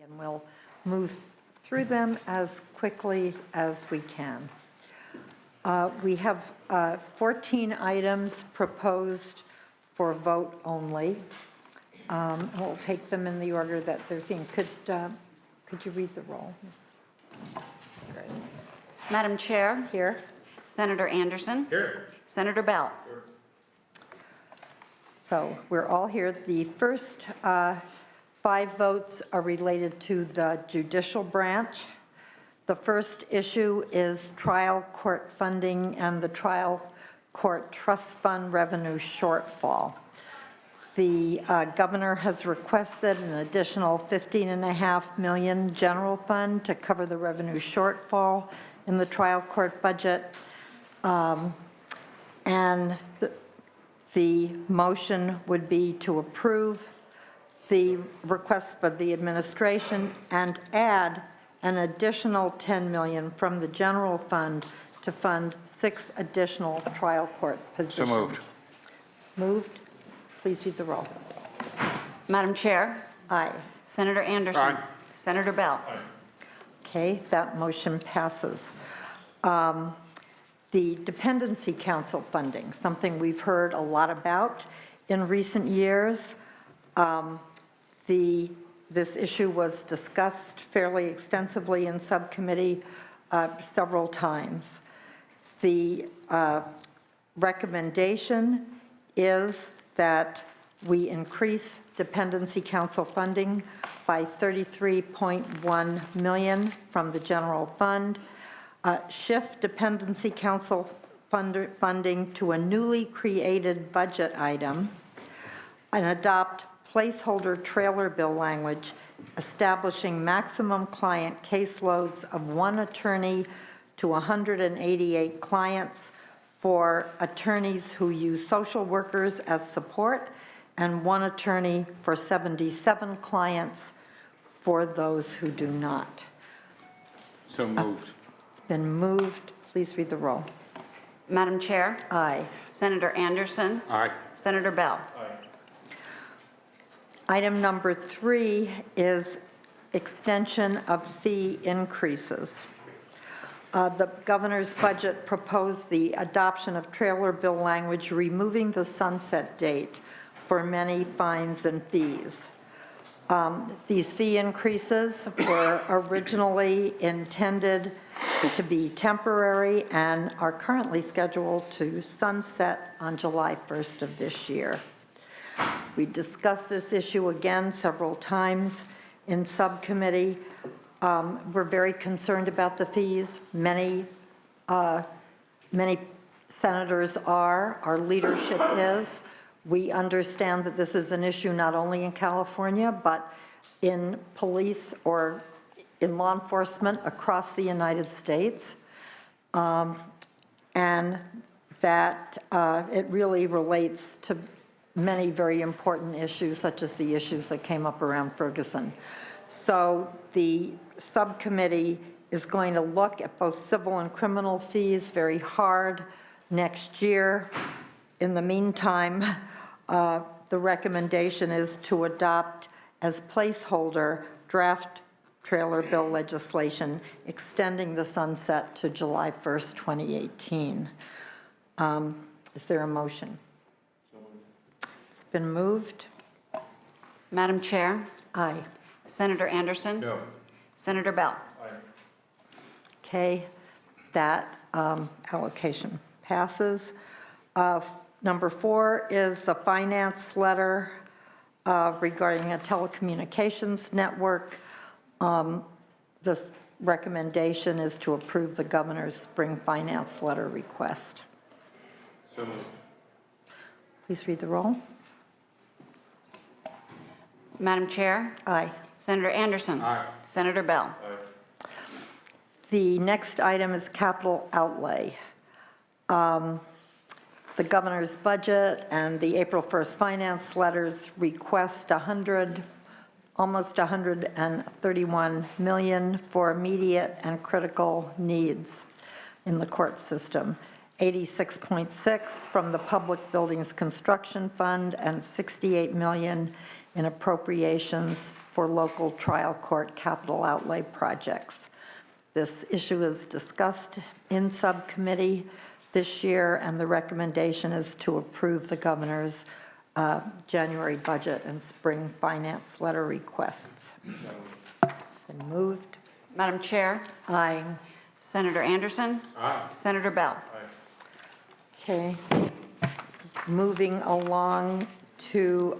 and we'll move through them as quickly as we can. We have 14 items proposed for vote only. We'll take them in the order that they're seen. Could you read the roll? Great. Madam Chair. Here. Senator Anderson. Here. Senator Bell. Here. So we're all here. The first 5 votes are related to the judicial branch. The first issue is trial court funding and the trial court trust fund revenue shortfall. The governor has requested an additional $15.5 million general fund to cover the revenue shortfall in the trial court budget. And the motion would be to approve the request by the administration and add an additional $10 million from the general fund to fund 6 additional trial court positions. So moved. Moved. Please read the roll. Madam Chair. Aye. Senator Anderson. Aye. Senator Bell. Aye. Okay, that motion passes. The dependency council funding, something we've heard a lot about in recent years. This issue was discussed fairly extensively in subcommittee several times. The recommendation is that we increase dependency council funding by $33.1 million from the general fund, shift dependency council funding to a newly created budget item, and adopt placeholder trailer bill language establishing maximum client caseloads of 1 attorney to 188 clients for attorneys who use social workers as support, and 1 attorney for 77 clients for those who do not. So moved. It's been moved. Please read the roll. Madam Chair. Aye. Senator Anderson. Aye. Senator Bell. Item number 3 is extension of fee increases. The governor's budget proposed the adoption of trailer bill language removing the sunset date for many fines and fees. These fee increases were originally intended to be temporary and are currently scheduled to sunset on July 1st of this year. We discussed this issue again several times in subcommittee. We're very concerned about the fees. Many senators are, our leadership is. We understand that this is an issue not only in California, but in police or in law enforcement across the United States. And that it really relates to many very important issues, such as the issues that came up around Ferguson. So the subcommittee is going to look at both civil and criminal fees very hard next year. In the meantime, the recommendation is to adopt as placeholder draft trailer bill legislation extending the sunset to July 1st, 2018. Is there a motion? It's been moved. Madam Chair. Aye. Senator Anderson. No. Senator Bell. Aye. Okay, that allocation passes. Number 4 is the finance letter regarding a telecommunications network. This recommendation is to approve the governor's spring finance letter request. So moved. Please read the roll. Madam Chair. Aye. Senator Anderson. Aye. Senator Bell. Aye. The next item is capital outlay. The governor's budget and the April 1st finance letters request almost $131 million for immediate and critical needs in the court system. 86.6 from the Public Buildings Construction Fund and $68 million in appropriations for local trial court capital outlay projects. This issue is discussed in subcommittee this year, and the recommendation is to approve the governor's January budget and spring finance letter requests. Been moved. Madam Chair, Aye. Senator Anderson. Aye. Senator Bell. Okay. Moving along to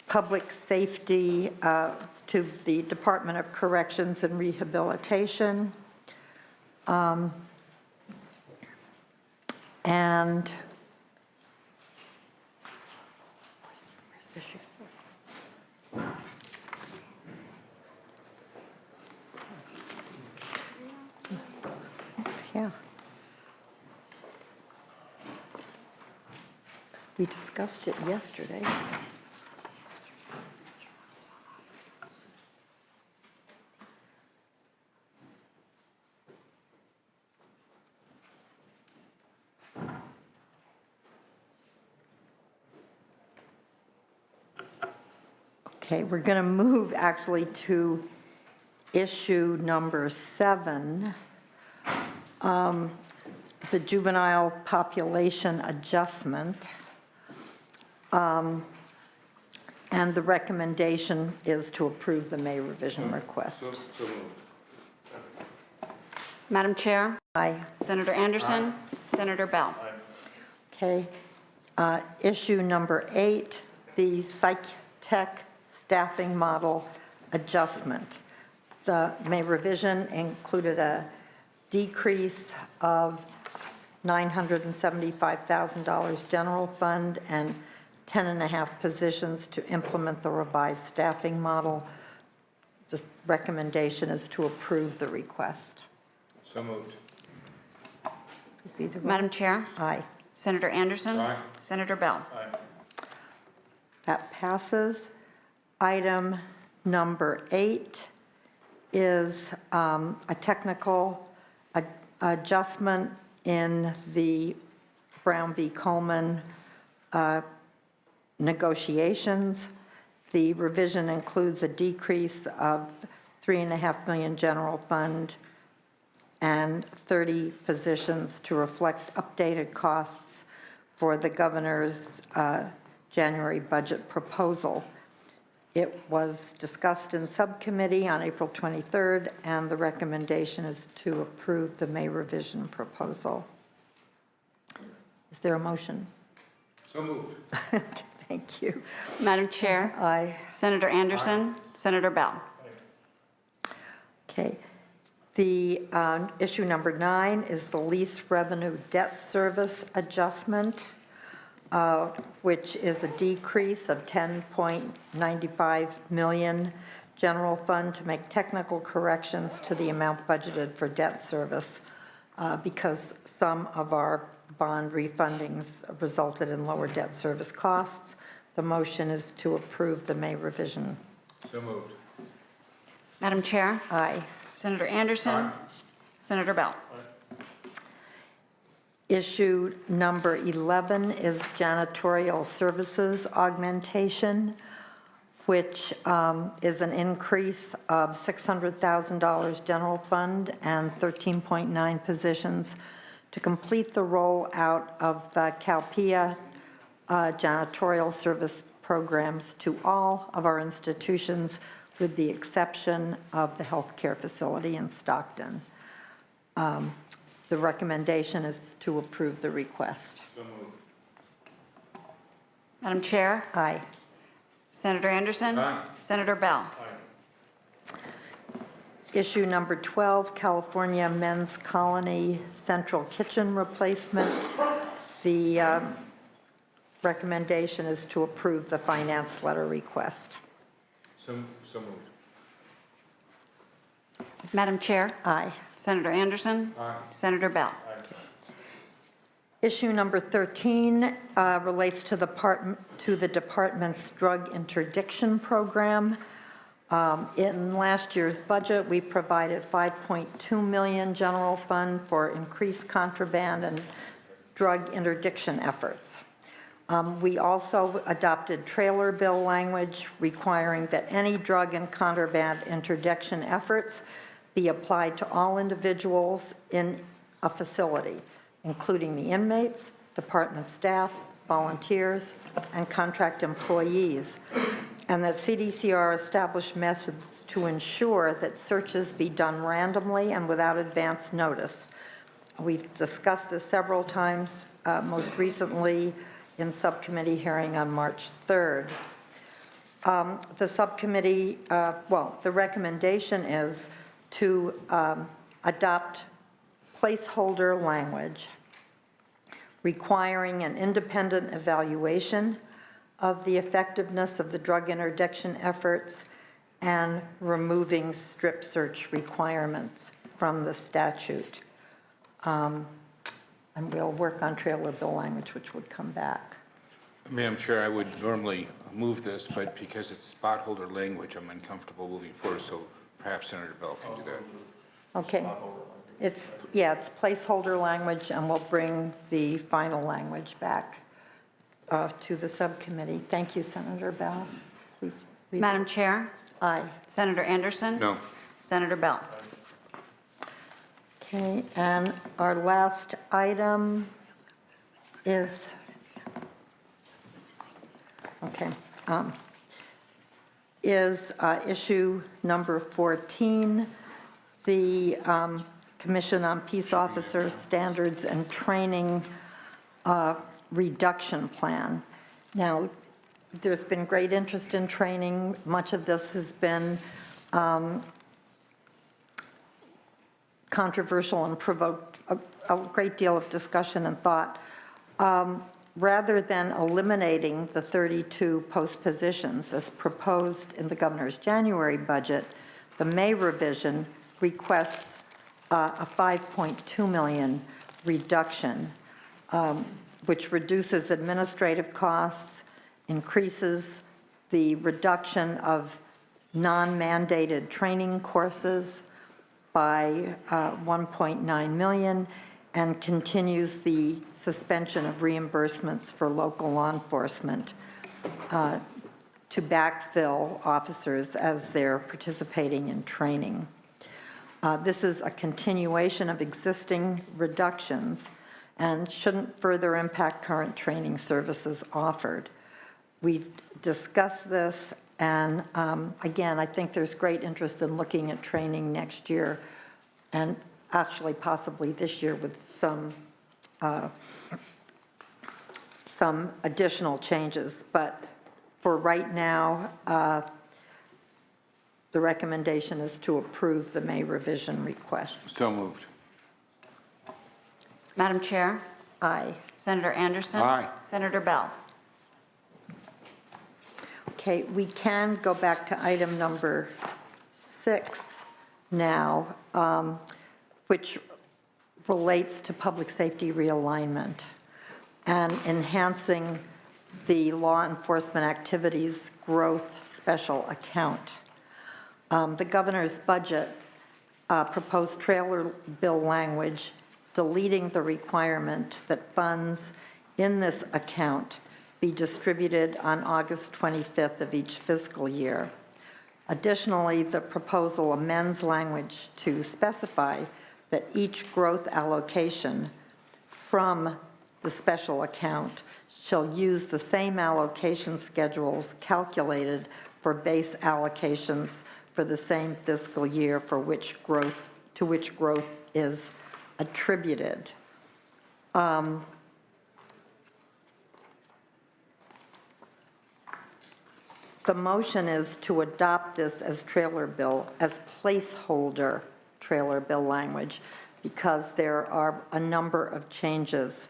public safety, to the Department of Corrections and Rehabilitation. And where's issue 6? Yeah. We discussed it yesterday. Okay, we're going to move actually to issue number 7, the juvenile population adjustment. And the recommendation is to approve the May revision request. So moved. Madam Chair, Aye. Senator Anderson. Senator Bell. Okay. Issue number 8, the psych tech staffing model adjustment. The May revision included a decrease of $975,000 general fund and 10.5 positions to implement the revised staffing model. This recommendation is to approve the request. So moved. Be the- Madam Chair, Aye. Senator Anderson. Aye. Senator Bell. Aye. That passes. Item number 8 is a technical adjustment in the Brown v. Coleman negotiations. The revision includes a decrease of $3.5 million general fund and 30 positions to reflect updated costs for the governor's January budget proposal. It was discussed in subcommittee on April 23rd, and the recommendation is to approve the May revision proposal. Is there a motion? So moved. Thank you. Madam Chair, Aye. Senator Anderson. Senator Bell. Okay. The issue number 9 is the lease revenue debt service adjustment, which is a decrease of $10.95 million general fund to make technical corrections to the amount budgeted for debt service because some of our bond refundings resulted in lower debt service costs. The motion is to approve the May revision. So moved. Madam Chair, Aye. Senator Anderson. Aye. Senator Bell. Issue number 11 is janitorial services augmentation, which is an increase of $600,000 general fund and 13.9 positions to complete the rollout of the CalPIA janitorial service programs to all of our institutions, with the exception of the healthcare facility in Stockton. The recommendation is to approve the request. So moved. Madam Chair, Aye. Senator Anderson. Aye. Senator Bell. Issue number 12, California Men's Colony Central Kitchen Replacement. The recommendation is to approve the finance letter request. So moved. Madam Chair, Aye. Senator Anderson. Aye. Senator Bell. Issue number 13 relates to the department's drug interdiction program. In last year's budget, we provided $5.2 million general fund for increased contraband and drug interdiction efforts. We also adopted trailer bill language requiring that any drug and contraband interdiction efforts be applied to all individuals in a facility, including the inmates, department staff, volunteers, and contract employees, and that CDCR establish methods to ensure that searches be done randomly and without advance notice. We've discussed this several times, most recently in subcommittee hearing on March 3rd. The subcommittee, the recommendation is to adopt placeholder language requiring an independent evaluation of the effectiveness of the drug interdiction efforts and removing strip search requirements from the statute. And we'll work on trailer bill language, which would come back. Madam Chair, I would normally move this, but because it's spot-holder language, I'm uncomfortable moving forward, so perhaps Senator Bell can do that. Okay. It's placeholder language, and we'll bring the final language back to the subcommittee. Thank you, Senator Bell. Madam Chair? Aye. Senator Anderson? No. Senator Bell? Okay, and our last item is, issue number 14, the Commission on Peace Officers Standards and Training Reduction Plan. Now, there's been great interest in training. Much of this has been controversial and provoked a great deal of discussion and thought. Rather than eliminating the 32 post positions as proposed in the governor's January budget, the May revision requests a $5.2 million reduction, which reduces administrative costs, increases the reduction of non-mandated training courses by $1.9 million, and continues the suspension of reimbursements for local law enforcement to backfill officers as they're participating in training. This is a continuation of existing reductions and shouldn't further impact current training services offered. We've discussed this, and again, I think there's great interest in looking at training next year, and actually possibly this year with some additional changes. But for right now, the recommendation is to approve the May revision request. So moved. Madam Chair? Aye. Senator Anderson? Aye. Senator Bell? Okay, we can go back to item number 6 now, which relates to public safety realignment and enhancing the law enforcement activities growth special account. The governor's budget proposed trailer bill language deleting the requirement that funds in this account be distributed on August 25th of each fiscal year. Additionally, the proposal amends language to specify that each growth allocation from the special account shall use the same allocation schedules calculated for base allocations for the same fiscal year for which growth is attributed. The motion is to adopt this as placeholder trailer bill language, because there are a number of changes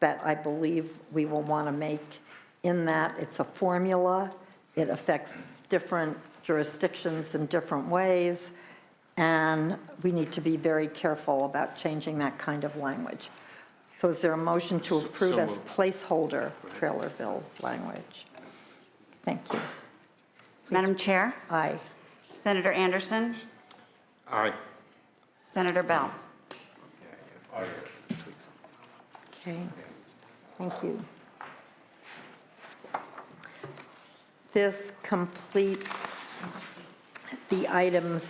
that I believe we will want to make in that. It's a formula. It affects different jurisdictions in different ways, and we need to be very careful about changing that kind of language. So is there a motion to approve So as moved. placeholder trailer bill language? Thank you. Madam Chair? Aye. Senator Anderson? Aye. Senator Bell? Okay. Thank you. This completes the items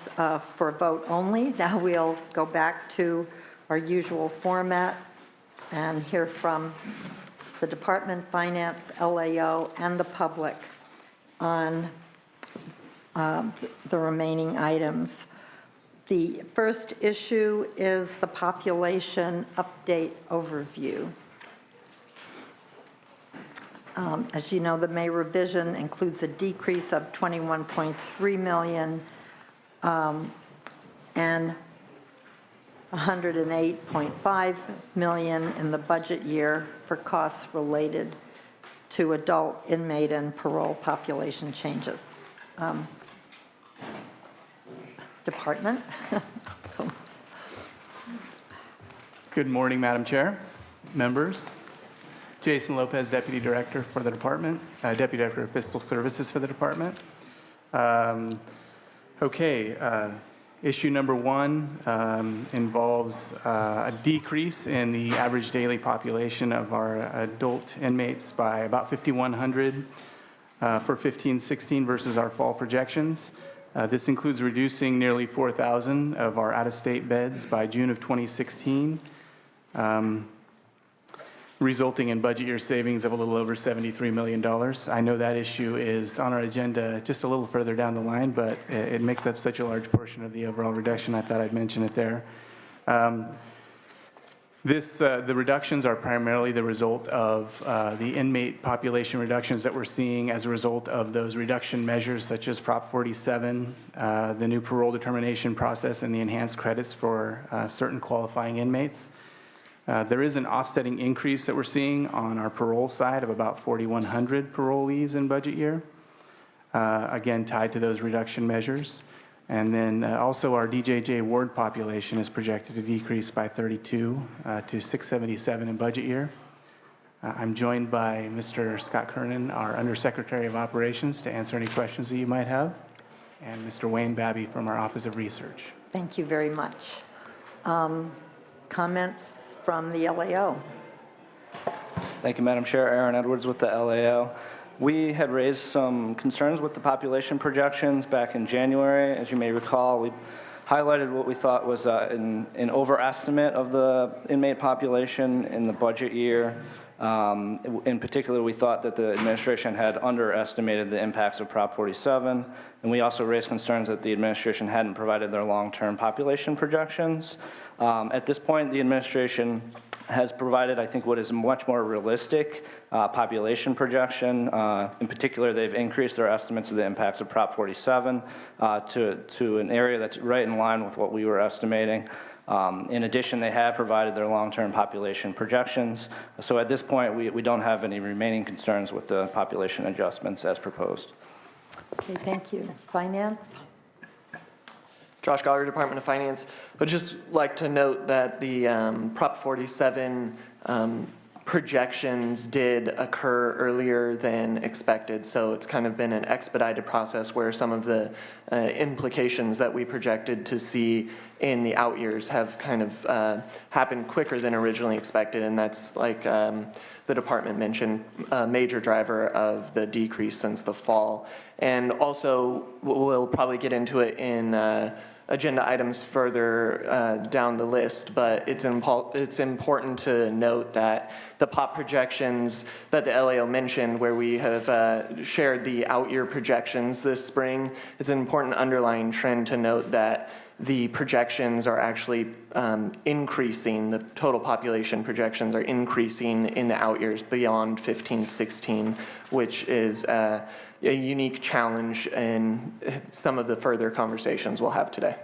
for vote only. Now we'll go back to our usual format and hear from the department, finance, LAO, and the public on the remaining items. The first issue is the population update overview. As you know, the May revision includes a decrease of $21.3 million and $108.5 million in the budget year for costs related to adult inmate and parole population changes. Department. Good morning, Madam Chair, members. Jason Lopez, Deputy Director for the department, Deputy Director of Fiscal Services for the department. Issue number one involves a decrease in the average daily population of our adult inmates by about 5,100 for 15-16 versus our fall projections. This includes reducing nearly 4,000 of our out-of-state beds by June of 2016. Resulting in budget year savings of a little over $73 million. I know that issue is on our agenda just a little further down the line, but it makes up such a large portion of the overall reduction, I thought I'd mention it there. The reductions are primarily the result of the inmate population reductions that we're seeing as a result of those reduction measures such as Prop 47, the new parole determination process, and the enhanced credits for certain qualifying inmates. There is an offsetting increase that we're seeing on our parole side of about 4,100 parolees in budget year, again tied to those reduction measures. And then also our DJJ ward population is projected to decrease by 32 to 677 in budget year. I'm joined by Mr. Scott Kernan, our Undersecretary of Operations, to answer any questions that you might have, and Mr. Wayne Babby from our Office of Research. Thank you very much. Comments from the LAO? Thank you, Madam Chair. Aaron Edwards with the LAO. We had raised some concerns with the population projections back in January. As you may recall, we highlighted what we thought was an overestimate of the inmate population in the budget year. In particular, we thought that the administration had underestimated the impacts of Prop 47, and we also raised concerns that the administration hadn't provided their long-term population projections. At this point, the administration has provided, I think, what is a much more realistic population projection. In particular, they've increased their estimates of the impacts of Prop 47 to an area that's right in line with what we were estimating. In addition, they have provided their long-term population projections. So at this point, we don't have any remaining concerns with the population adjustments as proposed. Okay, thank you. Finance? Josh Gallagher, Department of Finance. Would just like to note that the Prop 47 projections did occur earlier than expected, so it's kind of been an expedited process where some of the implications that we projected to see in the out years have kind of happened quicker than originally expected, and that's, like the department mentioned, a major driver of the decrease since the fall. And also, we'll probably get into it in agenda items further down the list, but it's important to note that the POP projections that the LAO mentioned, where we have shared the out-year projections this spring, it's an important underlying trend to note that the projections are actually increasing. The total population projections are increasing in the out years beyond 15-16, which is a unique challenge in some of the further conversations we'll have today.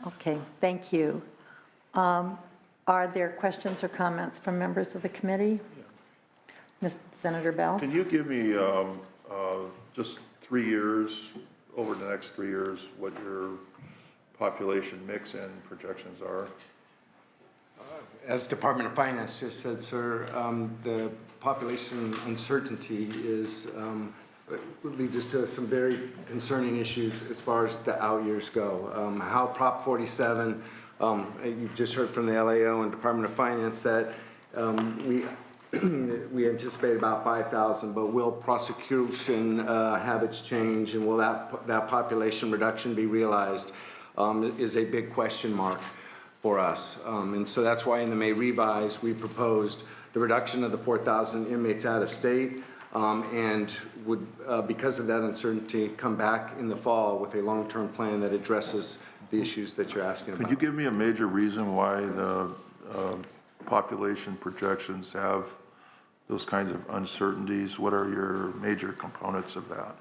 Okay, thank you. Are there questions or comments from members of the committee? Ms. Senator Bell? Can you give me just 3 years, over the next 3 years, what your population mix and projections are? As Department of Finance just said, sir, the population uncertainty is leads us to some very concerning issues as far as the out years go. How Prop 47, you just heard from the LAO and Department of Finance that we we anticipate about 5,000, but will prosecution habits change, and will that population reduction be realized, is a big question mark for us. And so that's why in the May revise, we proposed the reduction of the 4,000 inmates out of state, and would, because of that uncertainty, come back in the fall with a long-term plan that addresses the issues that you're asking about. Could you give me a major reason why the population projections have those kinds of uncertainties? What are your major components of that?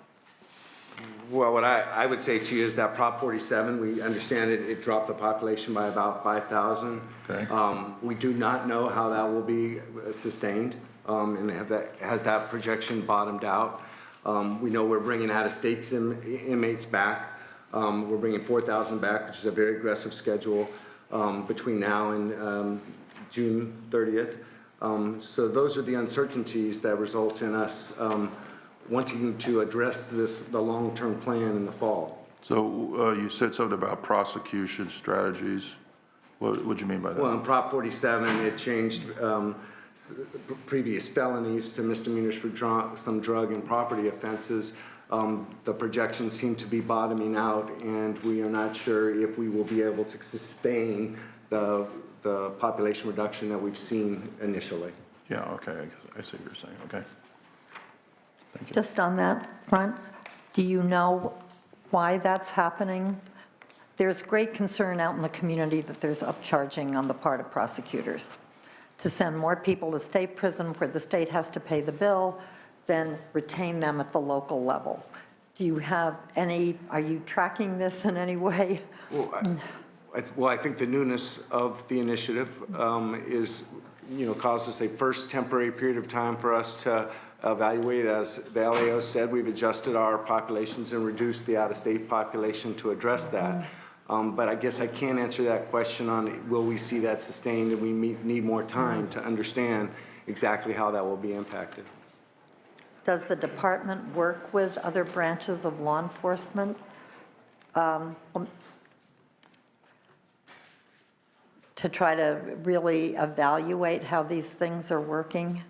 Well, what I would say to you is that Prop 47, we understand it dropped the population by about 5,000. Okay. We do not know how that will be sustained, and has that projection bottomed out. We know we're bringing out-of-state inmates back. We're bringing 4,000 back, which is a very aggressive schedule between now and June 30th. So those are the uncertainties that result in us wanting to address the long-term plan in the fall. So you said something about prosecution strategies. What do you mean by that? Well, in Prop 47, it changed previous felonies to misdemeanors for some drug and property offenses. The projections seem to be bottoming out, and we are not sure if we will be able to sustain the population reduction that we've seen initially. Yeah, okay, I see what you're saying, okay. Thank you. Just on that front, do you know why that's happening? There's great concern out in the community that there's upcharging on the part of prosecutors to send more people to state prison where the state has to pay the bill, then retain them at the local level. Do you have any, are you tracking this in any way? Well, I think the newness of the initiative is, caused us a first temporary period of time for us to evaluate. As the LAO said, we've adjusted our populations and reduced the out-of-state population to address that. But I guess I can't answer that question on will we see that sustained, and we need more time to understand exactly how that will be impacted. Does the department work with other branches of law enforcement to try to really evaluate how these things are working?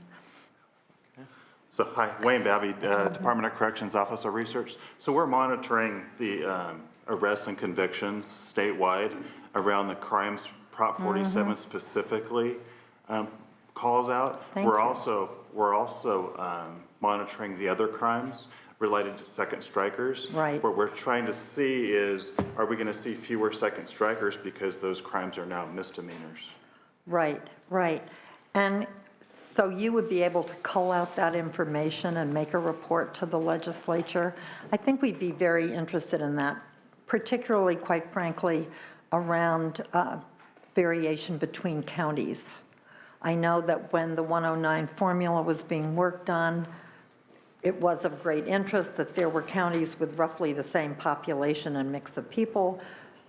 So, hi, Wayne Babby, Department of Corrections Office of Research. So we're monitoring the arrests and convictions statewide around the crimes Prop 47 specifically calls out. We're also monitoring the other crimes related to second strikers. Right. What we're trying to see is, are we going to see fewer second strikers because those crimes are now misdemeanors? Right, right. And so you would be able to cull out that information and make a report to the legislature? I think we'd be very interested in that, particularly, quite frankly, around variation between counties. I know that when the 109 formula was being worked on, it was of great interest that there were counties with roughly the same population and mix of people,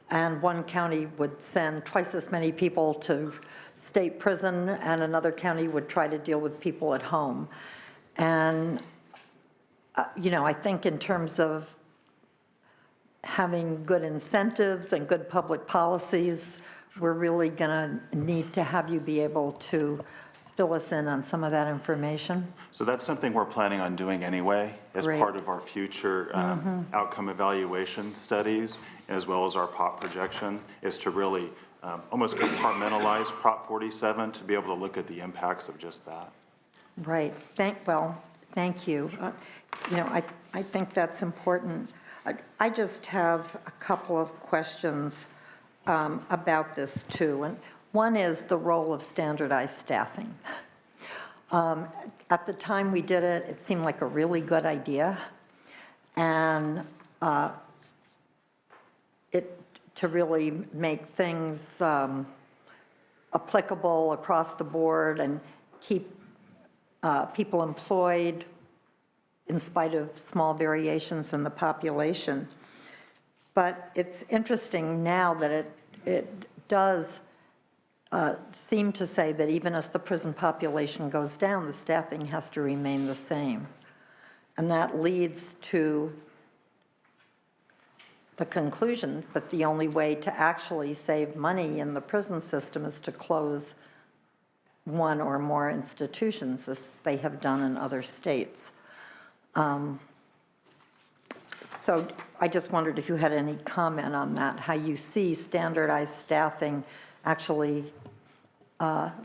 and one county would send twice as many people to state prison, and another county would try to deal with people at home. And, I think in terms of having good incentives and good public policies, we're really going to need to have you be able to fill us in on some of that information. So that's something we're planning on doing anyway as Great. part of our future outcome evaluation studies, as well as our POP projection, is to really almost compartmentalize Prop 47 to be able to look at the impacts of just that. Right. Thank you. I think that's important. I just have a couple of questions about this too. And one is the role of standardized staffing. At the time we did it, it seemed like a really good idea. And to really make things applicable across the board and keep people employed in spite of small variations in the population. But it's interesting now that it does seem to say that even as the prison population goes down, the staffing has to remain the same. And that leads to the conclusion that the only way to actually save money in the prison system is to close one or more institutions, as they have done in other states. So I just wondered if you had any comment on that, how you see standardized staffing actually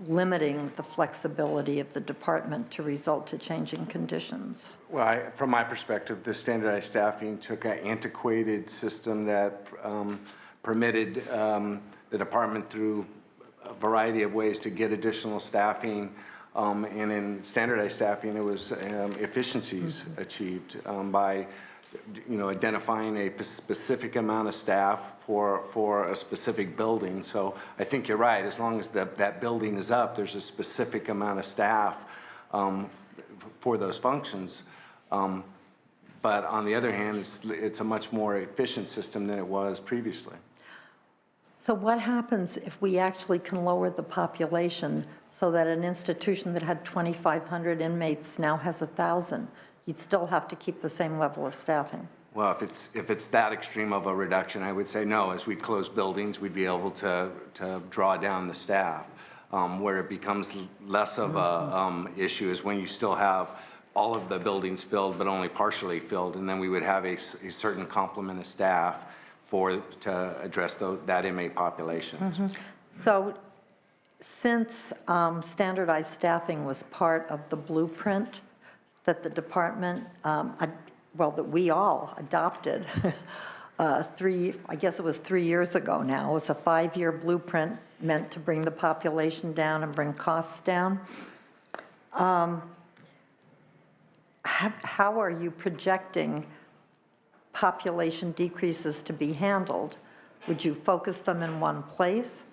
limiting the flexibility of the department to result to changing conditions. Well, from my perspective, the standardized staffing took an antiquated system that permitted the department through a variety of ways to get additional staffing. And in standardized staffing, it was efficiencies achieved by identifying a specific amount of staff for a specific building. So I think you're right. As long as that building is up, there's a specific amount of staff for those functions. But on the other hand, it's a much more efficient system than it was previously. So what happens if we actually can lower the population so that an institution that had 2,500 inmates now has 1,000? You'd still have to keep the same level of staffing. Well, if it's that extreme of a reduction, I would say no. As we close buildings, we'd be able to draw down the staff. Where it becomes less of a issue is when you still have all of the buildings filled but only partially filled, and then we would have a certain complement of staff to address that inmate population. So since standardized staffing was part of the blueprint that the department, that we all adopted I guess it was 3 years ago now. It was a 5-year blueprint meant to bring the population down and bring costs down. How are you projecting population decreases to be handled? Would you focus them in one place?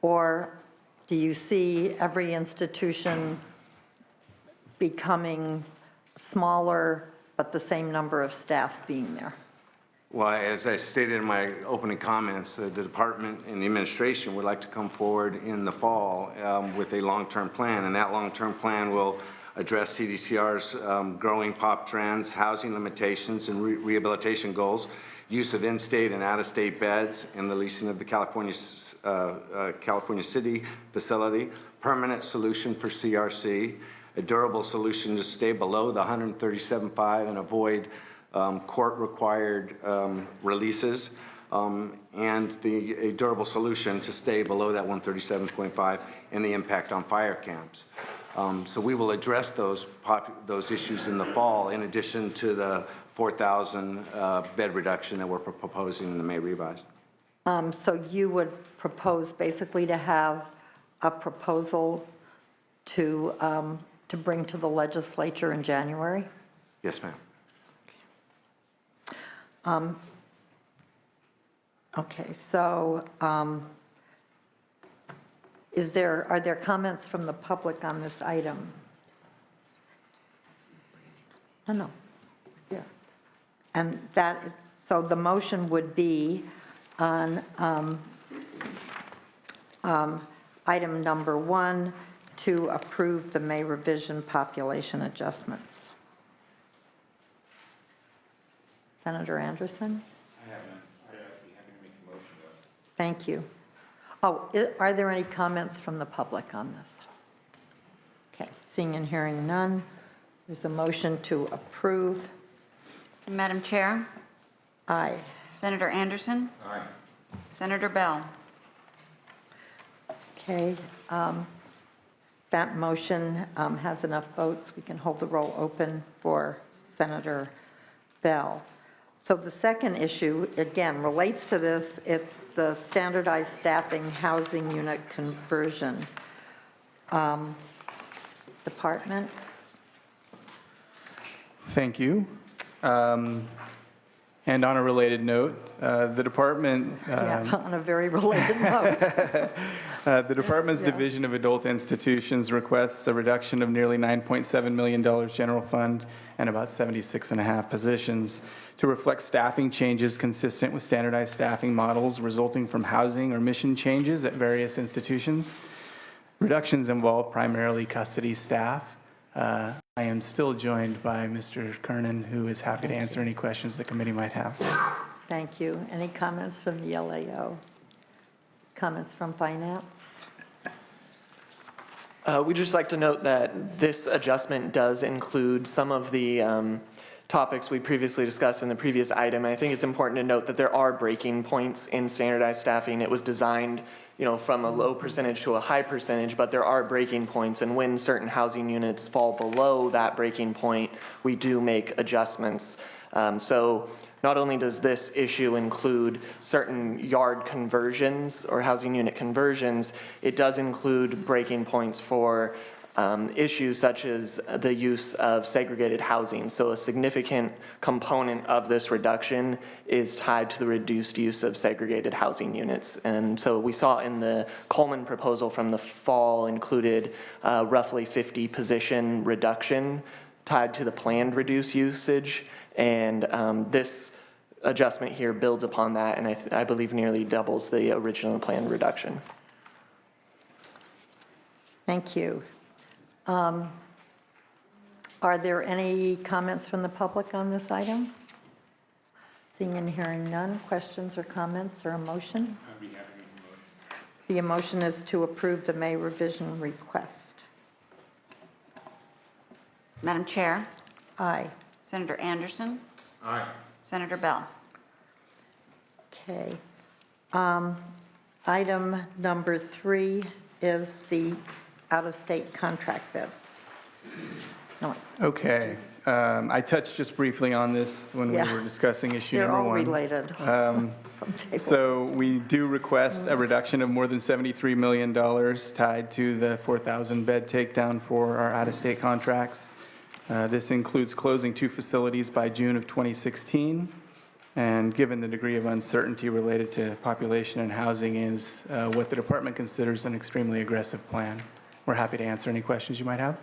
Or do you see every institution becoming smaller, but the same number of staff being there? Well, as I stated in my opening comments, the department and the administration would like to come forward in the fall with a long-term plan, and that long-term plan will address CDCR's growing pop trends, housing limitations, and rehabilitation goals, use of in-state and out-of-state beds, and the leasing of the California City facility, permanent solution for CRC, a durable solution to stay below the 137.5 and avoid court-required releases, and a durable solution to stay below that 137.5 and the impact on fire camps. So we will address those issues in the fall, in addition to the 4,000 bed reduction that we're proposing in the May revise. So you would propose basically to have a proposal to bring to the legislature in January? Yes, ma'am. Okay, so are there comments from the public on this item? No. Yeah. And so the motion would be on item number 1 to approve the May revision population adjustments. Senator Anderson? I haven't. I'd be happy to make the motion, though. Thank you. Oh, are there any comments from the public on this? Okay, seeing and hearing none, there's a motion to approve. Madam Chair, Aye. Senator Anderson, Aye. Senator Bell. Okay, that motion has enough votes. We can hold the roll open for Senator Bell. So the second issue, again, relates to this. It's the standardized staffing housing unit conversion. Department? Thank you. And on a related note, the department... On a very related note. The department's Division of Adult Institutions requests a reduction of nearly $9.7 million general fund and about 76.5 positions to reflect staffing changes consistent with standardized staffing models resulting from housing or mission changes at various institutions. Reductions involve primarily custody staff. I am still joined by Mr. Kernan, who is happy to answer any questions the committee might have. Thank you. Any comments from the LAO? Comments from Finance? We'd just like to note that this adjustment does include some of the topics we previously discussed in the previous item. I think it's important to note that there are breaking points in standardized staffing. It was designed, from a low percentage to a high percentage, but there are breaking points, and when certain housing units fall below that breaking point, we do make adjustments. So not only does this issue include certain yard conversions or housing unit conversions, it does include breaking points for issues such as the use of segregated housing. So a significant component of this reduction is tied to the reduced use of segregated housing units. And so we saw in the Coleman proposal from the fall included roughly 50 position reduction tied to the planned reduced usage. And this adjustment here builds upon that, and I believe nearly doubles the original planned reduction. Thank you. Are there any comments from the public on this item? Seeing and hearing none, questions or comments or a motion? I'd be happy to make a motion. The motion is to approve the May revision request. Madam Chair, Aye. Senator Anderson, Aye. Senator Bell. Okay. Item number 3 is the out-of-state contract bids. No, Okay. I touched just briefly on this when we Yeah. were discussing issue they're number all 1. related. Some table. So we do request a reduction of more than $73 million tied to the 4,000 bed takedown for our out-of-state contracts. This includes closing 2 facilities by June of 2016. And given the degree of uncertainty related to population and housing is what the department considers an extremely aggressive plan. We're happy to answer any questions you might have.